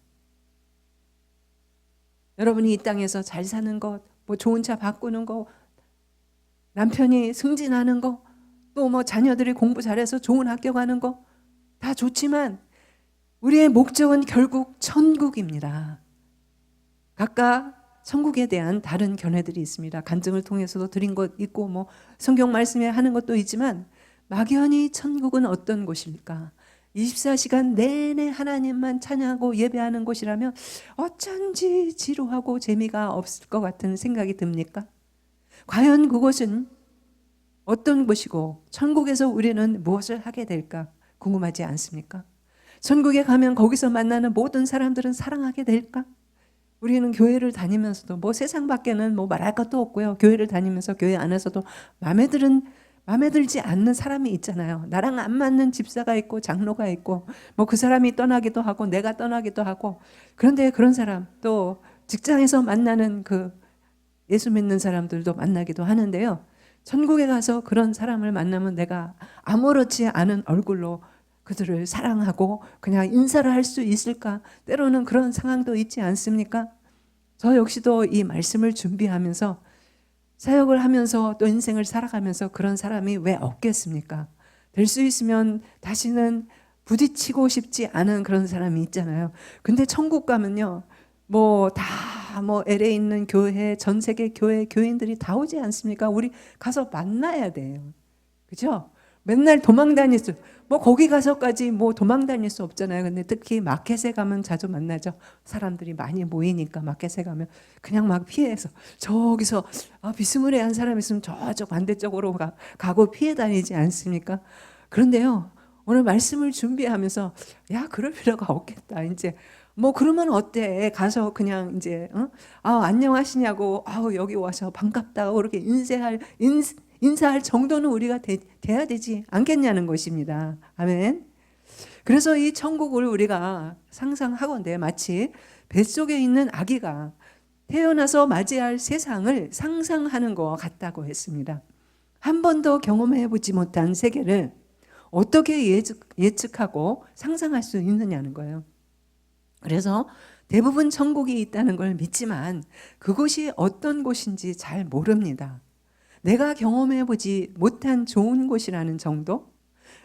여러분이 이 땅에서 잘 사는 것, 좋은 차 바꾸는 것, 남편이 승진하는 거, 또 자녀들이 공부 잘해서 좋은 학교 가는 거 다 좋지만 우리의 목적은 결국 천국입니다. 각각 천국에 대한 다른 견해들이 있습니다. 간증을 통해서도 드린 것 있고 성경 말씀에 하는 것도 있지만 막연히 천국은 어떤 곳일까? 24시간 내내 하나님만 찬양하고 예배하는 곳이라면 어쩐지 지루하고 재미가 없을 것 같은 생각이 듭니까? 과연 그곳은 어떤 곳이고 천국에서 우리는 무엇을 하게 될까 궁금하지 않습니까? 천국에 가면 거기서 만나는 모든 사람들은 사랑하게 될까? 우리는 교회를 다니면서도 세상 밖에는 말할 것도 없고요. 교회를 다니면서 교회 안에서도 마음에 들지 않는 사람이 있잖아요. 나랑 안 맞는 집사가 있고 장로가 있고 그 사람이 떠나기도 하고 내가 떠나기도 하고, 그런데 그런 사람 또 직장에서 만나는 그 예수 믿는 사람들도 만나기도 하는데요. 천국에 가서 그런 사람을 만나면 내가 아무렇지 않은 얼굴로 그들을 사랑하고 그냥 인사를 할 수 있을까? 때로는 그런 상황도 있지 않습니까? 저 역시도 이 말씀을 준비하면서 사역을 하면서 또 인생을 살아가면서 그런 사람이 왜 없겠습니까? 될 수 있으면 다시는 부딪히고 싶지 않은 그런 사람이 있잖아요. 근데 천국 가면요, LA에 있는 교회, 전 세계 교회 교인들이 다 오지 않습니까? 우리 가서 만나야 돼요. 그죠? 맨날 도망 다닐 수, 뭐 거기 가서까지 뭐 도망 다닐 수 없잖아요. 근데 특히 마켓에 가면 자주 만나죠. 사람들이 많이 모이니까 마켓에 가면 그냥 막 피해서 저기서 비스무리한 사람 있으면 저쪽 반대쪽으로 가고 피해 다니지 않습니까? 그런데요, 오늘 말씀을 준비하면서 야, 그럴 필요가 없겠다. 이제 뭐 그러면 어때? 가서 그냥 이제 안녕하시냐고 여기 와서 반갑다고 그렇게 인사할 정도는 우리가 돼야 되지 않겠냐는 것입니다. 아멘. 그래서 이 천국을 우리가 상상하건대 마치 뱃속에 있는 아기가 태어나서 맞이할 세상을 상상하는 것 같다고 했습니다. 한 번도 경험해 보지 못한 세계를 어떻게 예측하고 상상할 수 있느냐는 거예요. 그래서 대부분 천국이 있다는 걸 믿지만 그곳이 어떤 곳인지 잘 모릅니다. 내가 경험해 보지 못한 좋은 곳이라는 정도?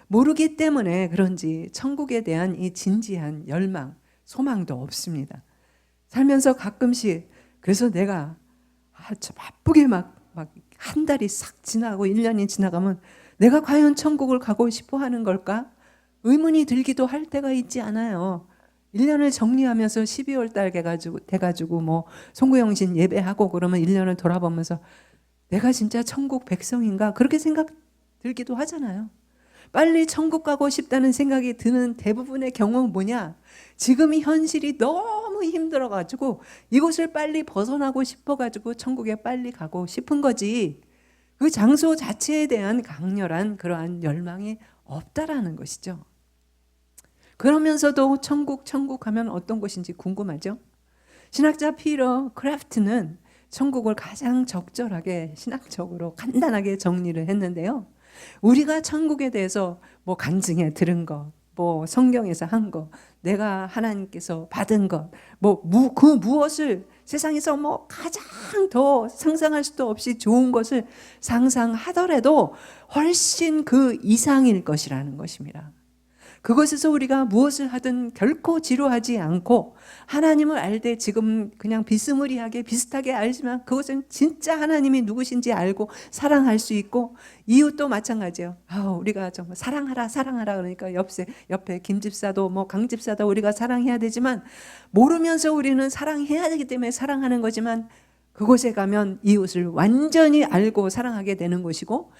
모르기 때문에 그런지 천국에 대한 이 진지한 열망, 소망도 없습니다. 살면서 가끔씩 그래서 내가 참 바쁘게 막 한 달이 싹 지나고 1년이 지나가면 내가 과연 천국을 가고 싶어 하는 걸까? 의문이 들기도 할 때가 있지 않아요. 1년을 정리하면서 12월 달 돼가지고 뭐 송구영신 예배하고 그러면 1년을 돌아보면서 내가 진짜 천국 백성인가? 그렇게 생각 들기도 하잖아요. 빨리 천국 가고 싶다는 생각이 드는 대부분의 경우는 뭐냐? 지금 현실이 너무 힘들어가지고 이곳을 빨리 벗어나고 싶어가지고 천국에 빨리 가고 싶은 거지. 그 장소 자체에 대한 강렬한 그러한 열망이 없다라는 것이죠. 그러면서도 천국 하면 어떤 곳인지 궁금하죠? 신학자 피터 크래프트는 천국을 가장 적절하게 신학적으로 간단하게 정리를 했는데요. 우리가 천국에 대해서 뭐 간증에 들은 것, 뭐 성경에서 한 것, 내가 하나님께서 받은 것, 그 무엇을 세상에서 뭐 가장 더 상상할 수도 없이 좋은 것을 상상하더라도 훨씬 그 이상일 것이라는 것입니다. 그것에서 우리가 무엇을 하든 결코 지루하지 않고 하나님을 알 때 지금 그냥 비스무리하게 비슷하게 알지만 그것은 진짜 하나님이 누구신지 알고 사랑할 수 있고 이웃도 마찬가지예요. 우리가 정말 사랑하라 그러니까 옆에 김집사도 뭐 강집사도 우리가 사랑해야 되지만 모르면서 우리는 사랑해야 되기 때문에 사랑하는 거지만 그곳에 가면 이웃을 완전히 알고 사랑하게 되는 것이고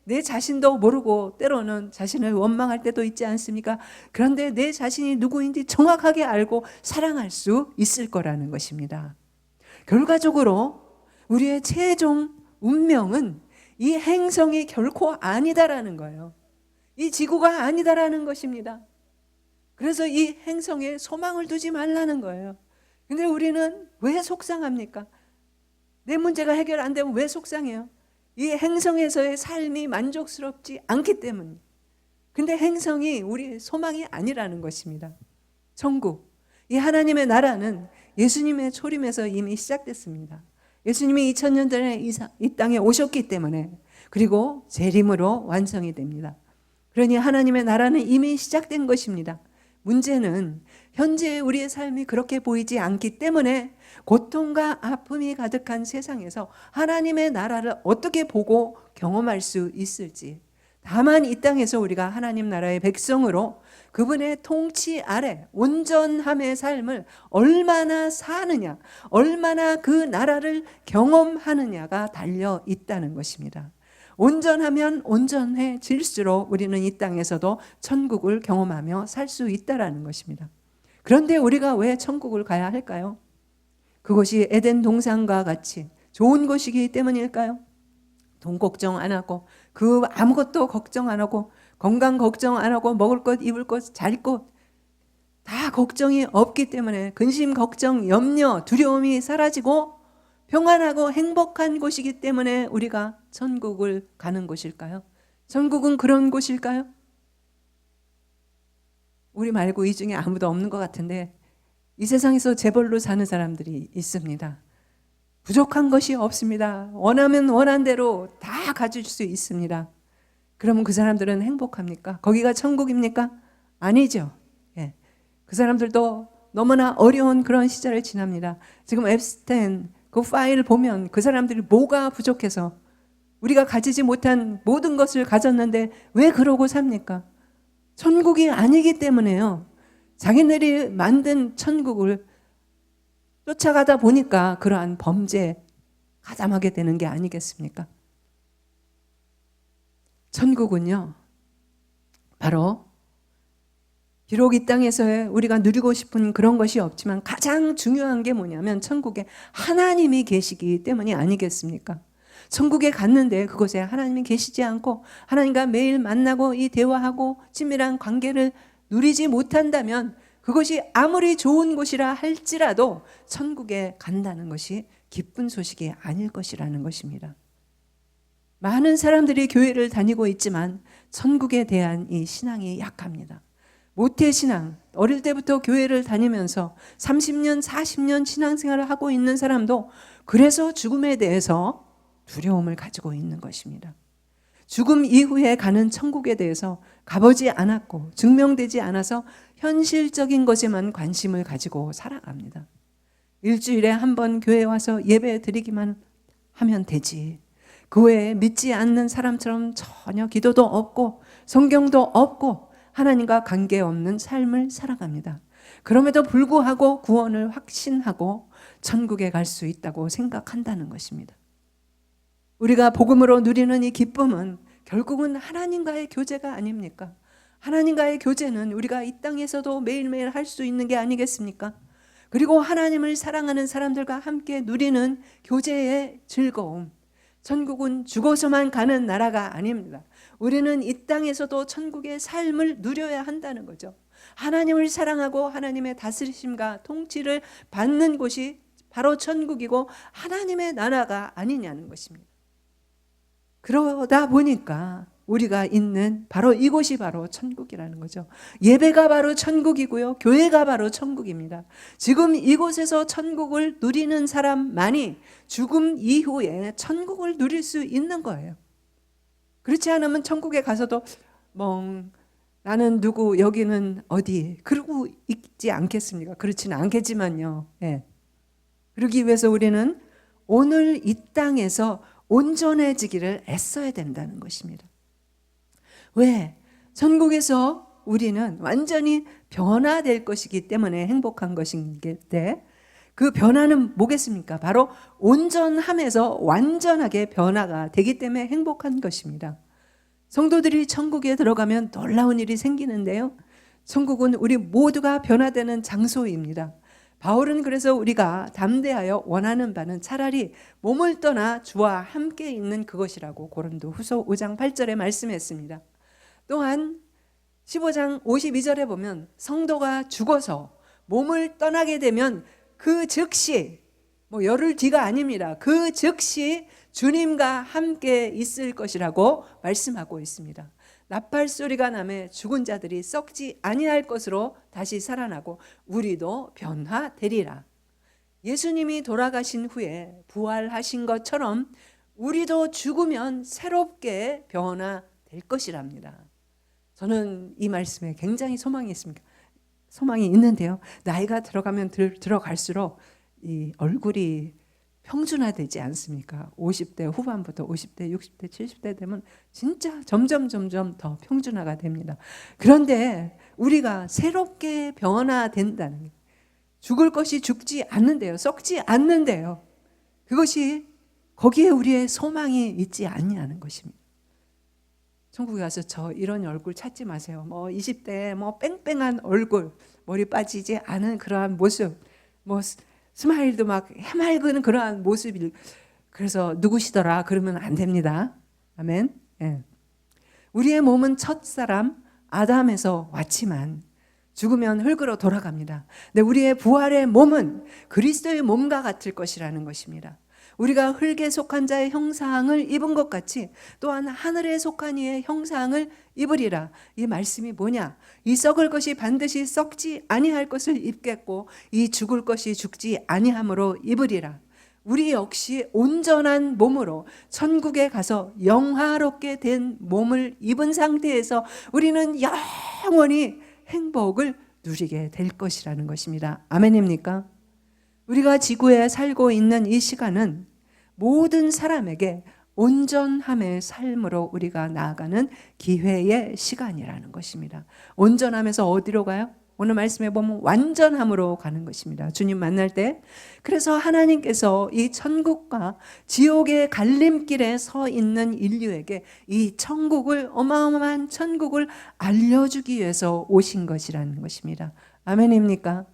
내 자신도 모르고 때로는 자신을 원망할 때도 있지 않습니까? 그런데 내 자신이 누구인지 정확하게 알고 사랑할 수 있을 거라는 것입니다. 결과적으로 우리의 최종 운명은 이 행성이 결코 아니다라는 거예요. 이 지구가 아니다라는 것입니다. 그래서 이 행성에 소망을 두지 말라는 거예요. 근데 우리는 왜 속상합니까? 내 문제가 해결 안 되면 왜 속상해요? 이 행성에서의 삶이 만족스럽지 않기 때문에. 근데 행성이 우리의 소망이 아니라는 것입니다. 천국, 이 하나님의 나라는 예수님의 초림에서 이미 시작됐습니다. 예수님이 2000년 전에 이 땅에 오셨기 때문에 그리고 재림으로 완성이 됩니다. 그러니 하나님의 나라는 이미 시작된 것입니다. 문제는 현재 우리의 삶이 그렇게 보이지 않기 때문에 고통과 아픔이 가득한 세상에서 하나님의 나라를 어떻게 보고 경험할 수 있을지, 다만 이 땅에서 우리가 하나님 나라의 백성으로 그분의 통치 아래 온전함의 삶을 얼마나 사느냐, 얼마나 그 나라를 경험하느냐가 달려 있다는 것입니다. 온전하면 온전해질수록 우리는 이 땅에서도 천국을 경험하며 살 수 있다라는 것입니다. 그런데 우리가 왜 천국을 가야 할까요? 그것이 에덴 동산과 같이 좋은 곳이기 때문일까요? 돈 걱정 안 하고 아무것도 걱정 안 하고 건강 걱정 안 하고 먹을 것, 입을 것, 잘 것 다 걱정이 없기 때문에 근심, 걱정, 염려, 두려움이 사라지고 평안하고 행복한 곳이기 때문에 우리가 천국을 가는 곳일까요? 천국은 그런 곳일까요? 우리 말고 이 중에 아무도 없는 것 같은데 이 세상에서 재벌로 사는 사람들이 있습니다. 부족한 것이 없습니다. 원하면 원한 대로 다 가질 수 있습니다. 그러면 그 사람들은 행복합니까? 거기가 천국입니까? 아니죠. 예. 그 사람들도 너무나 어려운 그런 시절을 지납니다. 지금 앱스텐 그 파일을 보면 그 사람들이 뭐가 부족해서 우리가 가지지 못한 모든 것을 가졌는데 왜 그러고 삽니까? 천국이 아니기 때문에요. 자기네들이 만든 천국을 쫓아가다 보니까 그러한 범죄에 가담하게 되는 게 아니겠습니까? 천국은요, 바로 비록 이 땅에서 우리가 누리고 싶은 그런 것이 없지만 가장 중요한 게 뭐냐면 천국에 하나님이 계시기 때문이 아니겠습니까? 천국에 갔는데 그곳에 하나님이 계시지 않고 하나님과 매일 만나고 이 대화하고 친밀한 관계를 누리지 못한다면 그것이 아무리 좋은 곳이라 할지라도 천국에 간다는 것이 기쁜 소식이 아닐 것이라는 것입니다. 많은 사람들이 교회를 다니고 있지만 천국에 대한 이 신앙이 약합니다. 모태신앙, 어릴 때부터 교회를 다니면서 30년, 40년 신앙생활을 하고 있는 사람도 그래서 죽음에 대해서 두려움을 가지고 있는 것입니다. 죽음 이후에 가는 천국에 대해서 가보지 않았고 증명되지 않아서 현실적인 것에만 관심을 가지고 살아갑니다. 일주일에 한 번 교회에 와서 예배 드리기만 하면 되지. 그 외에 믿지 않는 사람처럼 전혀 기도도 없고 성경도 없고 하나님과 관계없는 삶을 살아갑니다. 그럼에도 불구하고 구원을 확신하고 천국에 갈 수 있다고 생각한다는 것입니다. 우리가 복음으로 누리는 이 기쁨은 결국은 하나님과의 교제가 아닙니까? 하나님과의 교제는 우리가 이 땅에서도 매일매일 할 수 있는 게 아니겠습니까? 그리고 하나님을 사랑하는 사람들과 함께 누리는 교제의 즐거움. 천국은 죽어서만 가는 나라가 아닙니다. 우리는 이 땅에서도 천국의 삶을 누려야 한다는 거죠. 하나님을 사랑하고 하나님의 다스리심과 통치를 받는 곳이 바로 천국이고 하나님의 나라가 아니냐는 것입니다. 그러다 보니까 우리가 있는 바로 이곳이 바로 천국이라는 거죠. 예배가 바로 천국이고요. 교회가 바로 천국입니다. 지금 이곳에서 천국을 누리는 사람만이 죽음 이후에 천국을 누릴 수 있는 거예요. 그렇지 않으면 천국에 가서도 나는 누구 여기는 어디 그러고 있지 않겠습니까? 그렇지는 않겠지만요. 예. 그러기 위해서 우리는 오늘 이 땅에서 온전해지기를 애써야 된다는 것입니다. 왜? 천국에서 우리는 완전히 변화될 것이기 때문에 행복한 것인데 그 변화는 뭐겠습니까? 바로 온전함에서 완전하게 변화가 되기 때문에 행복한 것입니다. 성도들이 천국에 들어가면 놀라운 일이 생기는데요. 천국은 우리 모두가 변화되는 장소입니다. 바울은 그래서 우리가 담대하여 원하는 바는 차라리 몸을 떠나 주와 함께 있는 그것이라고 고린도후서 5장 8절에 말씀했습니다. 또한 15장 52절에 보면 성도가 죽어서 몸을 떠나게 되면 그 즉시 열흘 뒤가 아닙니다. 그 즉시 주님과 함께 있을 것이라고 말씀하고 있습니다. 나팔 소리가 나매 죽은 자들이 썩지 아니할 것으로 다시 살아나고 우리도 변화되리라. 예수님이 돌아가신 후에 부활하신 것처럼 우리도 죽으면 새롭게 변화될 것이랍니다. 저는 이 말씀에 굉장히 소망이 있는데요. 나이가 들어갈수록 이 얼굴이 평준화되지 않습니까? 50대 후반부터 50대, 60대, 70대 되면 진짜 점점 더 평준화가 됩니다. 그런데 우리가 새롭게 변화된다는 게 죽을 것이 죽지 않는데요. 썩지 않는데요. 그것이 거기에 우리의 소망이 있지 않냐는 것입니다. 천국에 가서 저 이런 얼굴 찾지 마세요. 20대 뺑뺑한 얼굴, 머리 빠지지 않은 그러한 모습, 스마일도 막 해맑은 그러한 모습이 그래서 누구시더라 그러면 안 됩니다. 아멘. 예. 우리의 몸은 첫사람 아담에서 왔지만 죽으면 흙으로 돌아갑니다. 근데 우리의 부활의 몸은 그리스도의 몸과 같을 것이라는 것입니다. 우리가 흙에 속한 자의 형상을 입은 것 같이 또한 하늘에 속한 이의 형상을 입으리라. 이 말씀이 뭐냐? 이 썩을 것이 반드시 썩지 아니할 것을 입겠고 이 죽을 것이 죽지 아니함으로 입으리라. 우리 역시 온전한 몸으로 천국에 가서 영화롭게 된 몸을 입은 상태에서 우리는 영원히 행복을 누리게 될 것이라는 것입니다. 아멘입니까? 우리가 지구에 살고 있는 이 시간은 모든 사람에게 온전함의 삶으로 우리가 나아가는 기회의 시간이라는 것입니다. 온전함에서 어디로 가요? 오늘 말씀에 보면 완전함으로 가는 것입니다. 주님 만날 때. 그래서 하나님께서 이 천국과 지옥의 갈림길에 서 있는 인류에게 이 천국을, 어마어마한 천국을 알려주기 위해서 오신 것이라는 것입니다. 아멘입니까?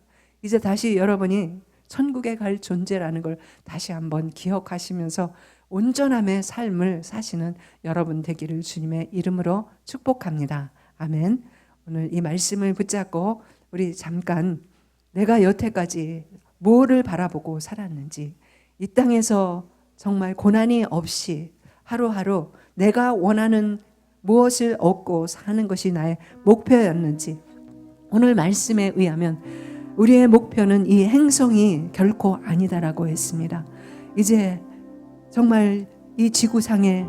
이제 다시 여러분이 천국에 갈 존재라는 걸 다시 한번 기억하시면서 온전함의 삶을 사시는 여러분 되기를 주님의 이름으로 축복합니다. 아멘. 오늘 이 말씀을 붙잡고 우리 잠깐 내가 여태까지 뭐를 바라보고 살았는지, 이 땅에서 정말 고난이 없이 하루하루 내가 원하는 무엇을 얻고 사는 것이 나의 목표였는지, 오늘 말씀에 의하면 우리의 목표는 이 행성이 결코 아니다라고 했습니다. 이제 정말 이 지구상에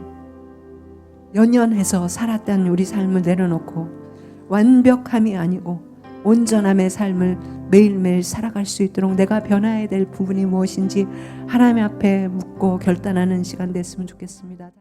연연해서 살았던 우리 삶을 내려놓고 완벽함이 아니고 온전함의 삶을 매일매일 살아갈 수 있도록 내가 변화해야 될 부분이 무엇인지 하나님 앞에 묻고 결단하는 시간 됐으면 좋겠습니다.